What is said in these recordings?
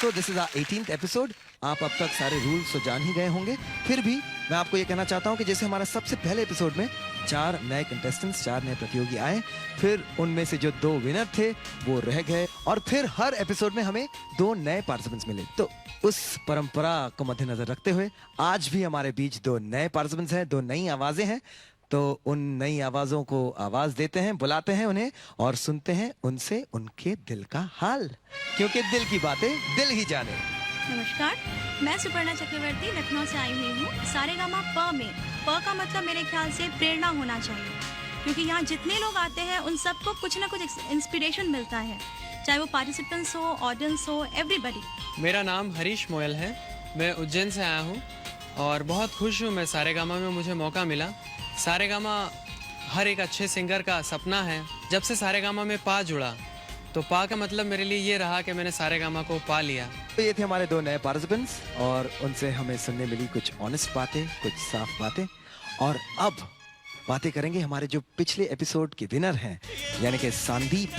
तो this is our 18th episode. आप अब तक सारे रूल्स तो जान ही गए होंगे, फिर भी मैं आपको ये कहना चाहता हूँ कि जैसे हमारा सबसे पहले एपिसोड में 4 नए कंटेस्टेंट्स, 4 नए प्रतियोगी आए, फिर उनमें से जो 2 विनर थे वो रह गए, और फिर हर एपिसोड में हमें 2 नए पार्टिसिपेंट्स मिले। तो उस परंपरा को मद्देनजर रखते हुए आज भी हमारे बीच 2 नए पार्टिसिपेंट्स हैं, 2 नई आवाजें हैं। तो उन नई आवाजों को आवाज देते हैं, बुलाते हैं उन्हें और सुनते हैं उनसे उनके दिल का हाल, क्योंकि दिल की बातें दिल ही जाने। नमस्कार, मैं सुपर्णा चक्रवर्ती लखनऊ से आई हुई हूँ। सारेगामा प में प का मतलब मेरे ख्याल से प्रेरणा होना चाहिए, क्योंकि यहाँ जितने लोग आते हैं उन सबको कुछ ना कुछ इंस्पिरेशन मिलता है, चाहे वो पार्टिसिपेंट्स हो, ऑडियंस हो, एवरीबडी। मेरा नाम हरीश मोयल है, मैं उज्जैन से आया हूँ और बहुत खुश हूँ मैं सारेगामा में मुझे मौका मिला। सारेगामा हर एक अच्छे सिंगर का सपना है। जब से सारेगामा में पा जुड़ा तो पा का मतलब मेरे लिए ये रहा कि मैंने सारेगामा को पा लिया। तो ये थे हमारे 2 नए पार्टिसिपेंट्स और उनसे हमें सुनने मिली कुछ ऑनेस्ट बातें, कुछ साफ बातें। और अब बातें करेंगे हमारे जो पिछले एपिसोड के विनर हैं, यानी कि संदीप।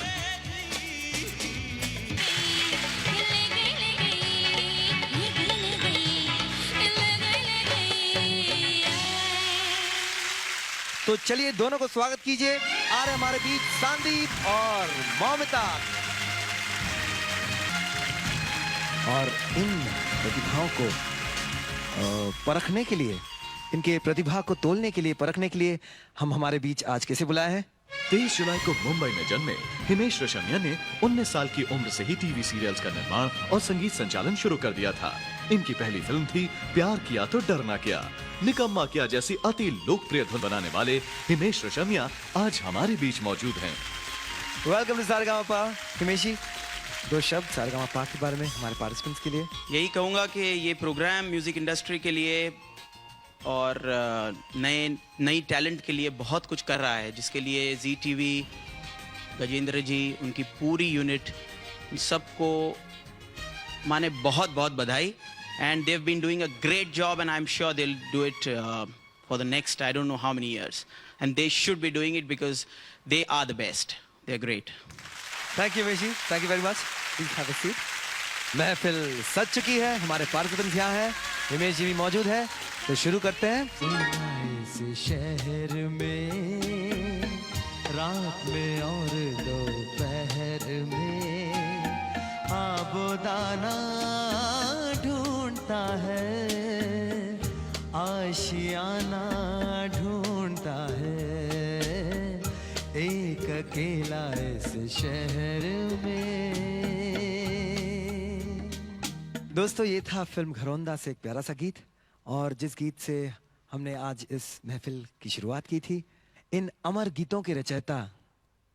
तो चलिए दोनों को स्वागत कीजिए। आ रहे हमारे बीच संदीप और मौमिता। और इन प्रतिभाओं को परखने के लिए, इनके प्रतिभा को तोलने के लिए, परखने के लिए हम हमारे बीच आज कैसे बुलाए हैं। 23 जुलाई को मुंबई में जन्मे हिमेश रेशमिया ने 19 साल की उम्र से ही टीवी सीरियल्स का निर्माण और संगीत संचालन शुरू कर दिया था। इनकी पहली फिल्म थी प्यार किया तो डरना क्या। निकम्मा क्या जैसी अति लोकप्रिय धुन बनाने वाले हिमेश रेशमिया आज हमारे बीच मौजूद हैं। Welcome to Saregama. हिमेश जी, 2 शब्द सारेगामा के बारे में हमारे पार्टिसिपेंट्स के लिए। यही कहूँगा कि ये प्रोग्राम म्यूज़िक इंडस्ट्री के लिए और नई टैलेंट के लिए बहुत कुछ कर रहा है, जिसके लिए जी टीवी, गजेंद्र जी, उनकी पूरी यूनिट, सबको माने बहुत बहुत बधाई। And they have been doing a great job and I am sure they will do it for the next I don't know how many years, and they should be doing it because they are the best, they are great. Thank you Himesh ji, thank you very much. Please have a seat. महफिल सज चुकी है, हमारे participants यहाँ हैं, हिमेश जी भी मौजूद है, तो शुरू करते हैं। इस शहर में रात में और दोपहर में आबोदाना ढूंढता है, आशियाना ढूंढता है, एक अकेला इस शहर में। दोस्तों, ये था फिल्म घरौंदा से एक प्यारा सा गीत, और जिस गीत से हमने आज इस महफिल की शुरुआत की थी। इन अमर गीतों के रचयिता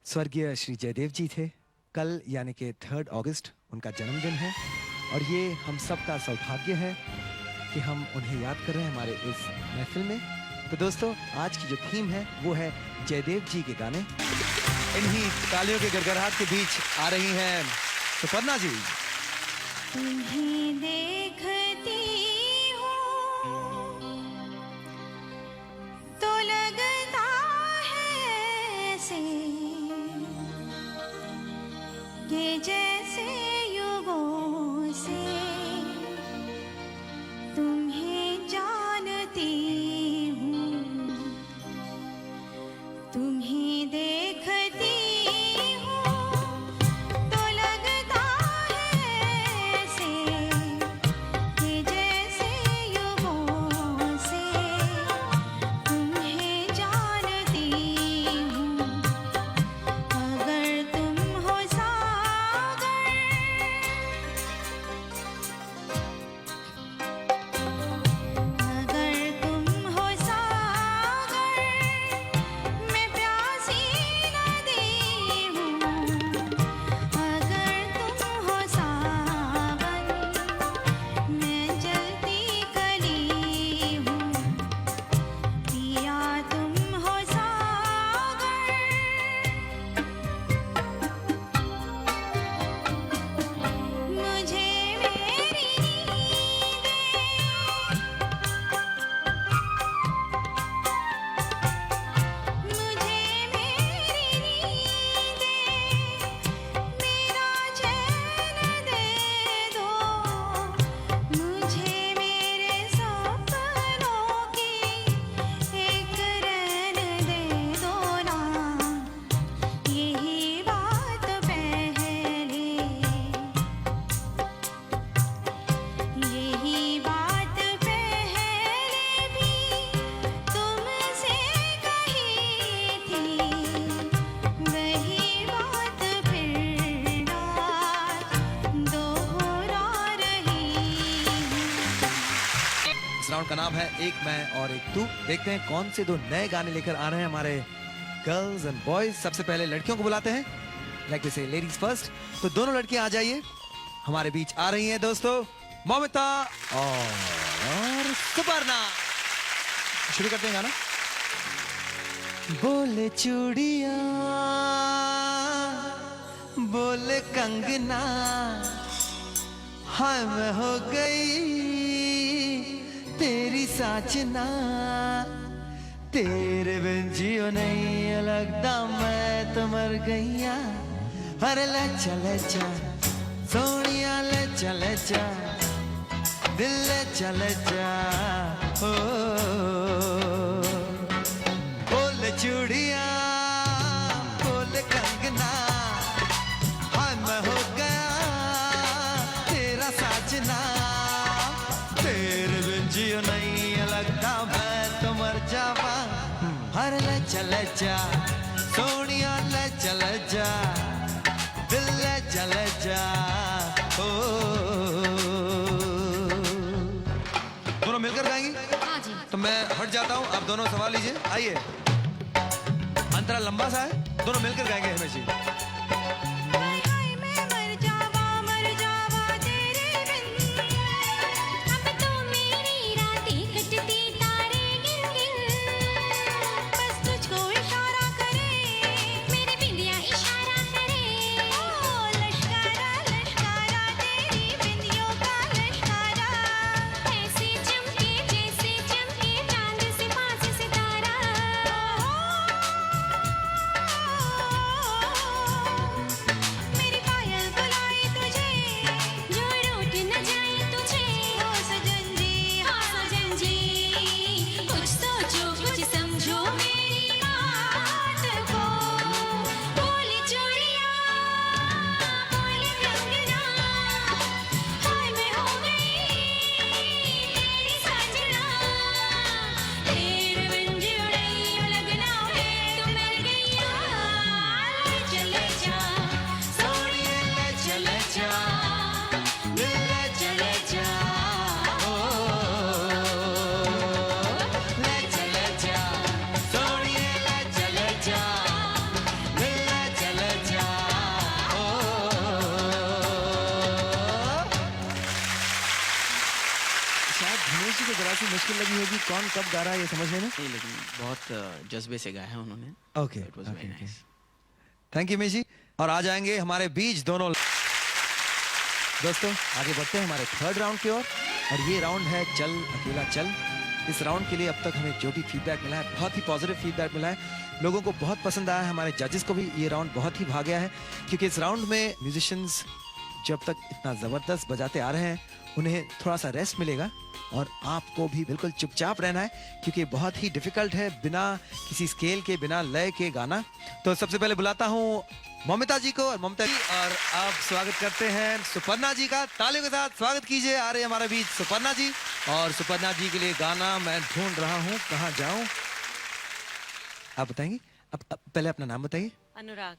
स्वर्गीय श्री जयदेव जी थे। कल यानी कि 3 अगस्त उनका जन्मदिन है, और ये हम सब का सौभाग्य है कि हम उन्हें याद कर रहे हैं हमारे इस महफिल में। तो दोस्तों, आज की जो थीम है वो है जयदेव जी के गाने। इन्हीं तालियों के गड़गड़ाहट के बीच आ रही हैं सुपर्णा जी। तुम्हें देखती हूँ तो लगता है ऐसे कि जैसे युगों से तुम्हें जानती हूँ, तुम्हें देखती हूँ तो लगता है ऐसे राउंड का नाम है एक मैं और एक तू। देखते हैं कौन से दो नए गाने लेकर आ रहे हैं हमारे गर्ल्स एंड बॉयज। सबसे पहले लड़कियों को बुलाते हैं, लाइक वी से लेडीज फर्स्ट। तो दोनों लड़कियां आ जाइए, हमारे बीच आ रही हैं दोस्तों, मौमिता और सुपर्णा। शुरू करते हैं गाना। बोले चूड़िया बोले कंगना, हाय मैं हो गई तेरी साजना, तेरे बिन जियो नहीं लगता मैं तो मर गईया। अरे ले चले जा सोनिया ले चले जा, दिल ले चले जा ओ बोले चूड़िया बोले कंगना, हाय मैं हो गया तेरा साजना, तेरे बिन जियो नहीं लगता मैं तो मर जावा। हर ले चले जा सोनिया ले चले जा, दिल ले चले जा ओ। दोनों मिलकर गाएंगी? हाँ जी। तो मैं हट जाता हूँ, आप दोनों सवाल लीजिए। आइए, अंतराल लंबा सा है, दोनों मिलकर गाएंगे हिमेश जी। मुश्किल लगी होगी कौन कब गा रहा है ये समझने में। नहीं, लेकिन बहुत जज्बे से गाया है उन्होंने। Okay, it was very nice. Thank you Mish ji. और आ जाएंगे हमारे बीच दोनों दोस्तों। आगे बढ़ते हैं हमारे थर्ड राउंड की ओर, और ये राउंड है चल अकेला चल। इस राउंड के लिए अब तक हमें जो भी फीडबैक मिला है, बहुत ही पॉजिटिव फीडबैक मिला है, लोगों को बहुत पसंद आया है। हमारे जजेस को भी ये राउंड बहुत ही भा गया है, क्योंकि इस राउंड में म्यूजिशियंस जब तक इतना जबरदस्त बजाते आ रहे हैं, उन्हें थोड़ा सा रेस्ट मिलेगा, और आपको भी बिल्कुल चुपचाप रहना है, क्योंकि बहुत ही डिफिकल्ट है बिना किसी स्केल के, बिना लय के गाना। तो सबसे पहले बुलाता हूँ मौमिता जी को, और ममता जी, और आप स्वागत करते हैं सुपर्णा जी का। तालियों के साथ स्वागत कीजिए। आ रहे हमारे बीच सुपर्णा जी, और सुपर्णा जी के लिए गाना मैं ढूंढ रहा हूँ, कहाँ जाऊं। आप बताएंगे? अब पहले अपना नाम बताइए। अनुराग।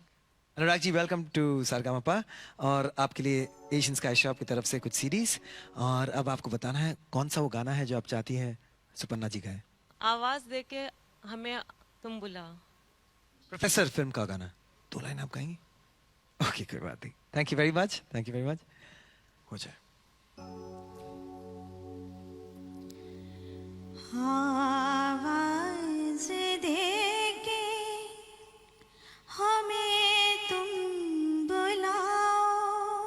अनुराग जी, वेलकम टू सारेगामापा, और आपके लिए एशियन स्काई शॉप की तरफ से कुछ सीरीज। और अब आपको बताना है कौन सा वो गाना है जो आप चाहती हैं सुपर्णा जी गाए। आवाज देके हमें तुम बुलाओ। प्रोफेसर फिल्म का गाना, 2 लाइन आप गाएंगी? ओके, कोई बात नहीं। Thank you very much, thank you very much. हो जाए। आवाज देके हमें तुम बुलाओ,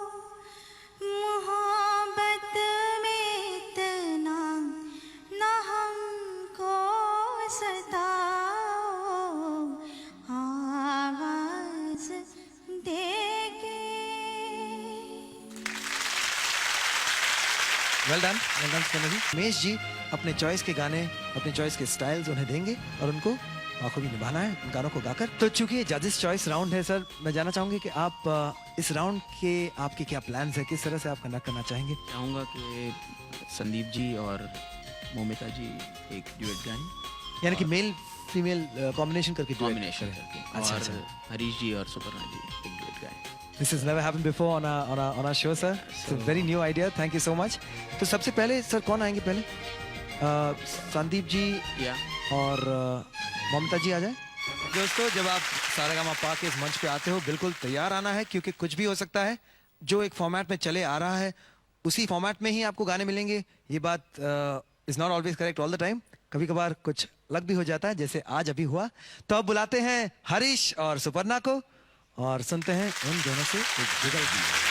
मोहब्बत में इतना न हमको सताओ, आवाज देके। वेल डन सुपर्णा जी। उमेश जी अपने चॉइस के गाने, अपने चॉइस के स्टाइल्स उन्हें देंगे, और उनको बखूबी निभाना है उन गानों को गाकर। तो चूंकि जजेस चॉइस राउंड है सर, मैं जानना चाहूंगी कि आप इस राउंड के आपके क्या प्लान्स है, किस तरह से आप कंडक्ट करना चाहेंगे? चाहूँगा कि संदीप जी और मौमिता जी एक ड्यूएट गाएं, यानी कि मेल फीमेल कॉम्बिनेशन करके duet कॉम्बिनेशन करें। करके, अच्छा, और अच्छा। हरीश जी और सुपर्णा जी एक ड्यूएट गाएं। This has never happened before on our show, sir. It's a very new idea. Thank you so much. तो सबसे पहले सर कौन आएंगे पहले? संदीप जी या और ममता जी आ जाए। दोस्तों, जब आप सारेगामापा के इस मंच पे आते हो बिल्कुल तैयार आना है, क्योंकि कुछ भी हो सकता है। जो एक फॉर्मेट में चले आ रहा है उसी फॉर्मेट में ही आपको गाने मिलेंगे। ये बात is not always correct all the time, कभी कभार कुछ अलग भी हो जाता है, जैसे आज अभी हुआ। तो अब बुलाते हैं हरीश और सुपर्णा को और सुनते हैं उन दोनों से एक जुगल गीत।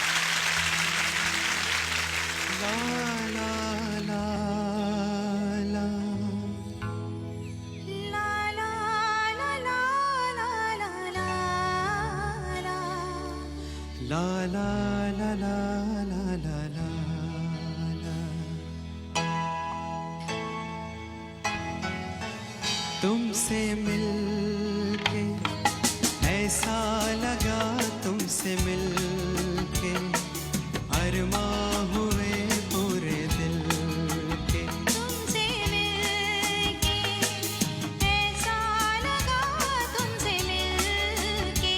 ला ला ला ला ला ला ला ला ला ला ला ला। तुमसे मिलके ऐसा लगा, तुमसे मिलके अरमां हुए पूरे दिल के। तुमसे मिलके ऐसा लगा, तुमसे मिलके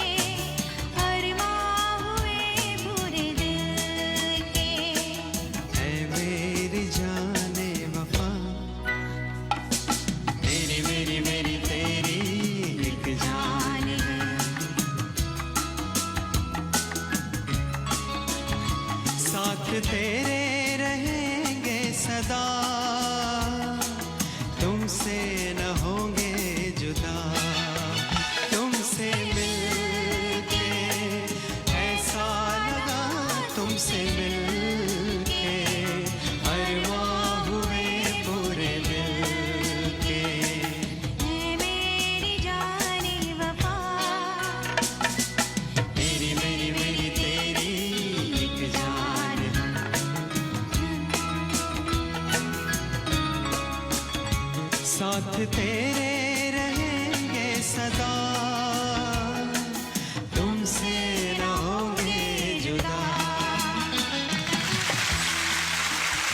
अरमां हुए पूरे दिल के। ऐ मेरी जाने वफा, तेरी मेरी मेरी तेरी एक जान है। साथ तेरे रहेंगे सदा, तुमसे न होंगे जुदा। तुमसे मिलके ऐसा लगा, तुमसे मिलके अरमां हुए पूरे दिल के। ऐ मेरी जाने वफा, तेरी मेरी मेरी तेरी एक जान है। साथ तेरे रहेंगे सदा, तुमसे न होंगे जुदा।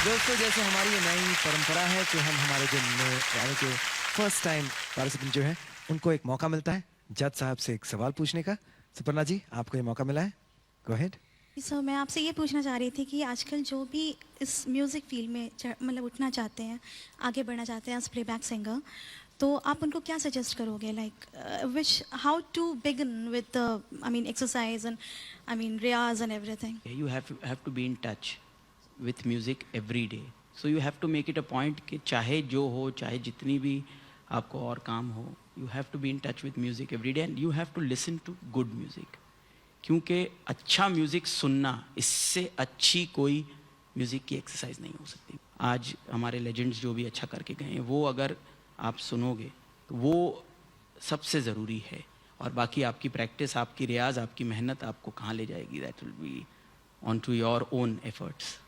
दोस्तों, जैसे हमारी ये नई परंपरा है कि हम हमारे जो नए यानी कि फर्स्ट टाइम पार्टिसिपेंट जो है उनको एक मौका मिलता है जज साहब से एक सवाल पूछने का। सुपर्णा जी, आपको ये मौका मिला है, गो अहेड। सो मैं आपसे ये पूछना चाह रही थी कि आजकल जो भी इस म्यूज़िक फील्ड में मतलब उठना चाहते हैं, आगे बढ़ना चाहते हैं एज प्लेबैक सिंगर, तो आप उनको क्या सजेस्ट करोगे? Like which how to begin with I mean exercise and I mean riyaz and everything. you have to be in touch with music every day, so you have to make it a point कि चाहे जो हो, चाहे जितनी भी आपको और काम हो, you have to be in touch with music every day and you have to listen to good music, क्योंकि अच्छा म्यूज़िक सुनना, इससे अच्छी कोई म्यूज़िक की एक्सरसाइज नहीं हो सकती। आज हमारे लेजेंड्स जो भी अच्छा करके गए हैं, वो अगर आप सुनोगे तो वो सबसे ज़रूरी है। और बाकी आपकी प्रैक्टिस, आपकी रियाज, आपकी मेहनत आपको कहाँ ले जाएगी, that will be on to your own efforts.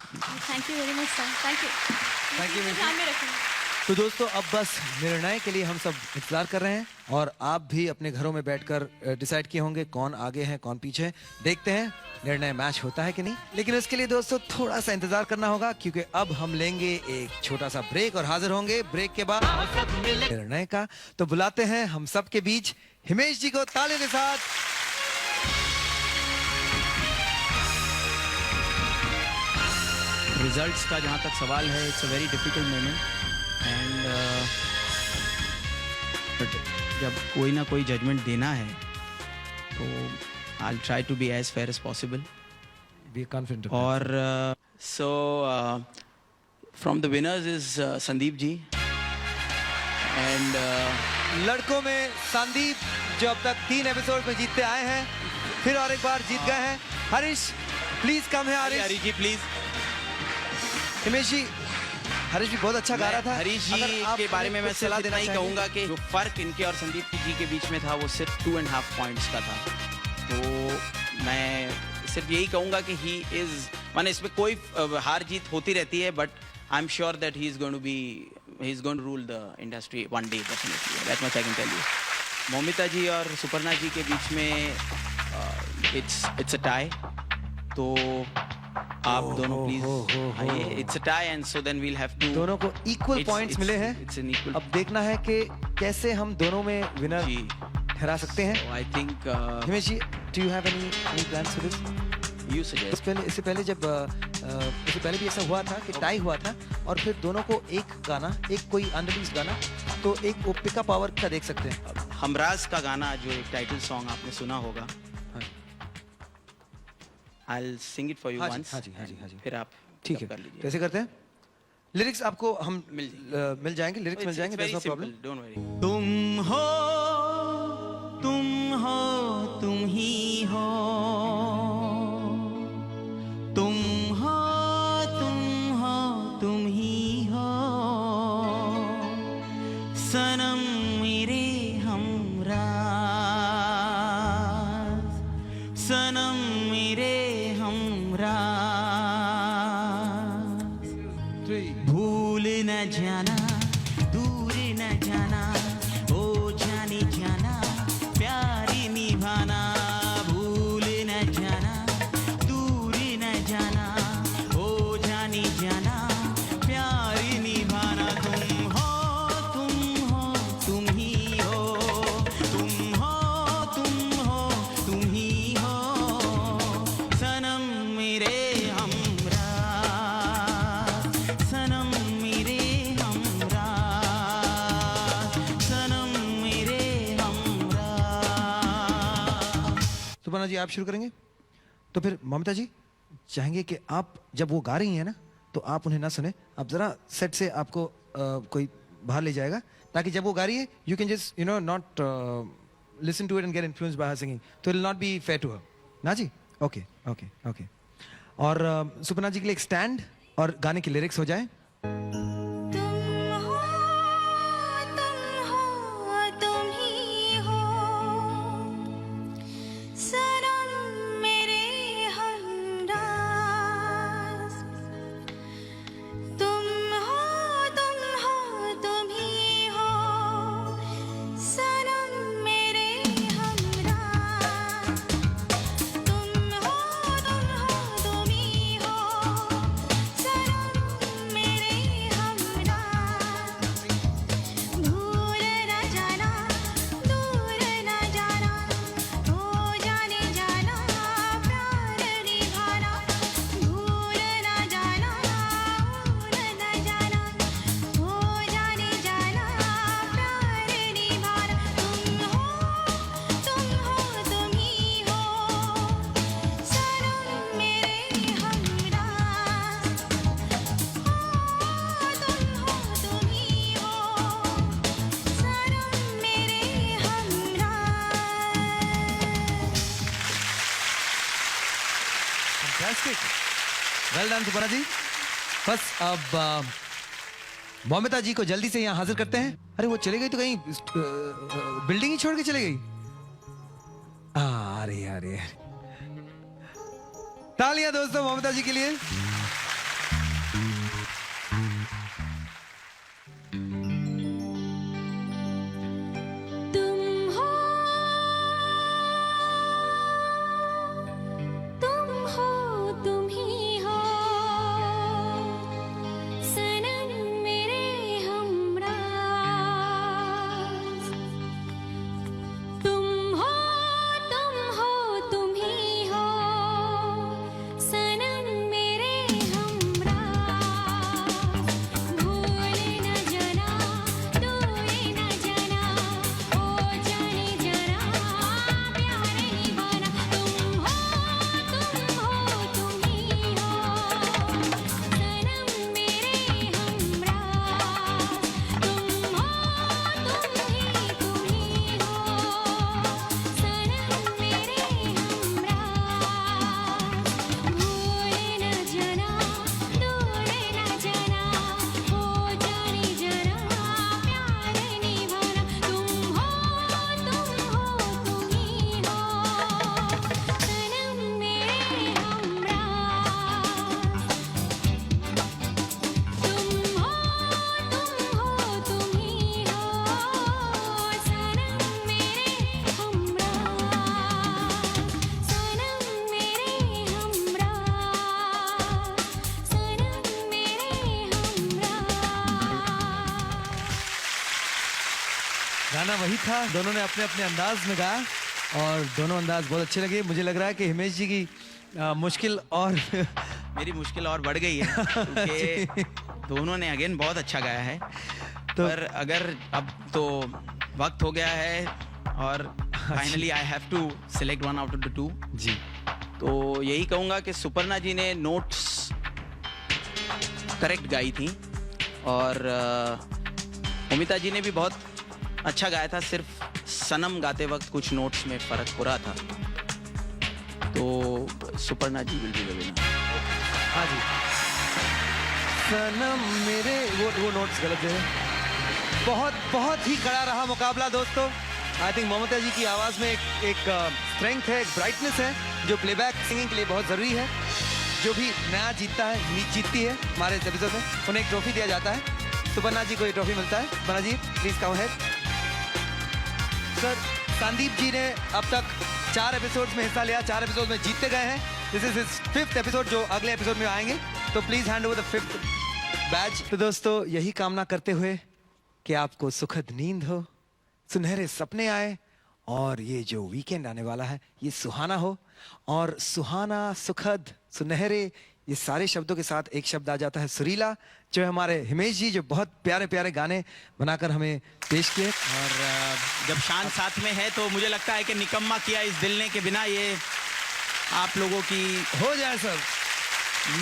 Thank you very much sir, thank you. Thank you, ध्यान में रखूँगा। तो दोस्तों, अब बस निर्णय के लिए हम सब इंतजार कर रहे हैं और आप भी अपने घरों में बैठकर डिसाइड किए होंगे कौन आगे है कौन पीछे है। देखते हैं निर्णय मैच होता है कि नहीं। लेकिन उसके लिए दोस्तों थोड़ा सा इंतजार करना होगा, क्योंकि अब हम लेंगे एक छोटा सा ब्रेक और हाजिर होंगे ब्रेक के बाद निर्णय का। तो बुलाते हैं हम सब के बीच हिमेश जी को तालियों के साथ। रिजल्ट्स का जहाँ तक सवाल है, it's a very difficult moment and but जब कोई ना कोई जजमेंट देना है तो I will try to be as fair as possible. Be confident. और so from the winners is Sandeep ji and लड़कों में संदीप, जो अब तक 3 एपिसोड में जीतते आए हैं, फिर और एक बार जीत गए हैं। हरीश प्लीज कम है। हरीश जी प्लीज। हिमेश जी, हरीश भी बहुत अच्छा गा रहा था। हरीश जी अगर आप के बारे में मैं कुछ सलाह सिर्फ इतना ही देना कहूंगा कि जो फर्क इनके और संदीप जी के बीच में था वो सिर्फ 2.5 पॉइंट्स का था। तो मैं सिर्फ यही कहूंगा कि ही इज, माने इसमें कोई हार जीत होती रहती है, but I am sure that he is going to rule the industry one day definitely, that much I can tell you. Moumita ji और सुपर्णा जी के बीच में इट्स अ टाई, तो आप दोनों प्लीज आइए। It's a tie and so then we'll have to, दोनों को equal points मिले हैं। It's an equal. अब देखना है कि कैसे हम दोनों में विनर जी ठहरा सकते हैं। I think Himesh ji, do you have any plans for this? You suggest. इससे पहले भी ऐसा हुआ था कि टाई हुआ था और फिर दोनों को एक गाना, एक कोई अनरिलीज गाना, तो एक वो पिकअप आवर का देख सकते हैं। हमराज का गाना जो एक टाइटल सॉन्ग आपने सुना होगा, हाँ। I'll sing it for you हाँ जी, once. हाँ जी, हाँ जी, हाँ जी। फिर आप ठीक है, कर लीजिए। कैसे करते हैं? लिरिक्स आपको हम मिल मिल जाएंगे, लिरिक्स मिल जाएंगे, there's no problem। Don't worry. तुम हो तुम ही हो, तुम हो तुम ही हो, सनम मेरे हमराज, सनम मेरे हमराज, भूल न जाना दूर न जाना, ओ जाने जाना प्यार निभाना, भूल न जाना दूर न जाना, ओ जाने जाना प्यार निभाना, तुम ही हो तुम ही हो, सनम मेरे हमराज, सनम मेरे हमराज, सनम मेरे हमराज। सुपर्णा जी आप शुरू करेंगे? तो फिर ममता जी चाहेंगे कि आप जब वो गा रही हैं ना तो आप उन्हें ना सुने, आप जरा सेट से आपको कोई बाहर ले जाएगा ताकि जब वो गा रही है you can just not listen to it and get influenced by her singing, तो it will not be fair to her ना जी। Okay okay okay. और सुपर्णा जी के लिए एक स्टैंड और गाने की लिरिक्स हो जाए। तुम हो तुम ही हो, सनम मेरे हमराज, तुम हो तुम ही हो, सनम मेरे हमराज, तुम हो तुम ही हो, सनम मेरे हमराज, भूल न जाना दूर न जाना, हो जाने जाना प्यार निभाना, भूल न जाना हो जाने जाना प्यार निभाना, तुम ही हो सनम मेरे हमराज, तुम ही हो सनम मेरे Humraaz. Fantastic, well done Suparna जी। बस अब मौमिता जी को जल्दी से यहाँ हाजिर करते हैं। अरे वो चली गई तो कहीं बिल्डिंग ही छोड़ के चली गई। अरे अरे, तालियां दोस्तों मौमिता जी के लिए। तुम हो तुम ही हो, सनम मेरे हमराज, तुम हो तुम ही हो, सनम मेरे हमराज, भूल न जाना दूर न जाना, ओ जाने जाना प्यार निभाना, तुम हो तुम ही हो, सनम मेरे हमराज, तुम हो तुम ही हो, सनम मेरे हमराज, भूल न जाना दूर न जाना, हो जाने जाना प्यार निभाना, तुम हो तुम ही हो, सनम मेरे हमराज, तुम हो तुम ही हो, सनम मेरे हमराज, सनम मेरे हमराज, सनम मेरे हमराज। गाना वही था, दोनों ने अपने अपने अंदाज में गाया और दोनों अंदाज बहुत अच्छे लगे। मुझे लग रहा है कि हिमेश जी की मुश्किल और मेरी मुश्किल और बढ़ गई है क्योंकि दोनों ने अगेन बहुत अच्छा गाया है। पर अगर अब तो वक्त हो गया है और finally I have to select one out of the two. जी तो यही कहूँगा कि सुपर्णा जी ने नोट्स करेक्ट गाई थी और अमिता जी ने भी बहुत अच्छा गाया था, सिर्फ सनम गाते वक्त कुछ नोट्स में फर्क हो रहा था। तो सुपर्णा जी विल बी द विनर। हाँ जी, सनम मेरे वो नोट्स गलत है। बहुत ही कड़ा रहा मुकाबला दोस्तों। आई थिंक ममता जी की आवाज़ में एक स्ट्रेंथ है, एक ब्राइटनेस है जो प्लेबैक सिंगिंग के लिए बहुत ज़रूरी है। जो भी नया जीतता है, जीतती है हमारे इस एपिसोड में, उन्हें एक ट्रॉफी दिया जाता है। सुपर्णा जी को ये ट्रॉफी मिलता है। Suparna ji please come head. Sir, Sandeep ji ने अब तक 4 एपिसोड्स में हिस्सा लिया, 4 एपिसोड में जीतते गए हैं। This is his 5th episode जो अगले एपिसोड में आएंगे। तो please hand over the 5th badge. तो दोस्तों यही कामना करते हुए कि आपको सुखद नींद हो, सुनहरे सपने आए और ये जो वीकेंड आने वाला है ये सुहाना हो। और सुहाना, सुखद, सुनहरे, ये सारे शब्दों के साथ एक शब्द आ जाता है सुरीला, जो है हमारे हिमेश जी, जो बहुत प्यारे प्यारे गाने बनाकर हमें पेश किए। और जब शान साथ में है तो मुझे लगता है कि निकम्मा किया इस दिल ने के बिना ये आप लोगों की हो जाए सब।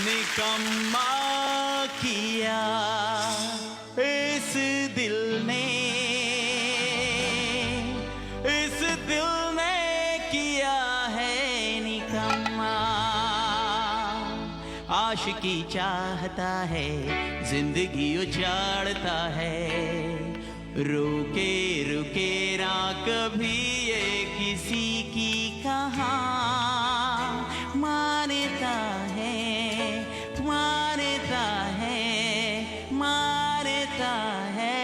निकम्मा किया इस दिल ने, इस दिल ने किया है निकम्मा। आशिकी चाहता है, जिंदगी उजाड़ता है, रुके रुके ना कभी ये किसी की कहाँ मानता है, मानता है, मानता है।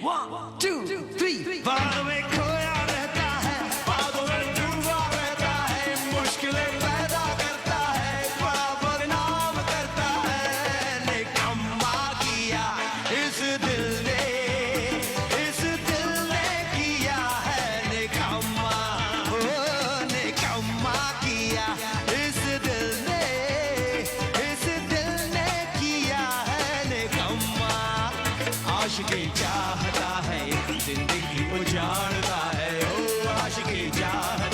1 2 3 बादों में खोया रहता है, बादों में डूबा रहता है, मुश्किलें पैदा करता है, बड़ा बदनाम करता है। निकम्मा किया इस दिल ने, इस दिल ने किया है निकम्मा। ओ निकम्मा किया इस दिल ने, इस दिल ने किया है निकम्मा। आशिकी चाहता है, जिंदगी उजाड़ता है, ओ आशिकी चाहता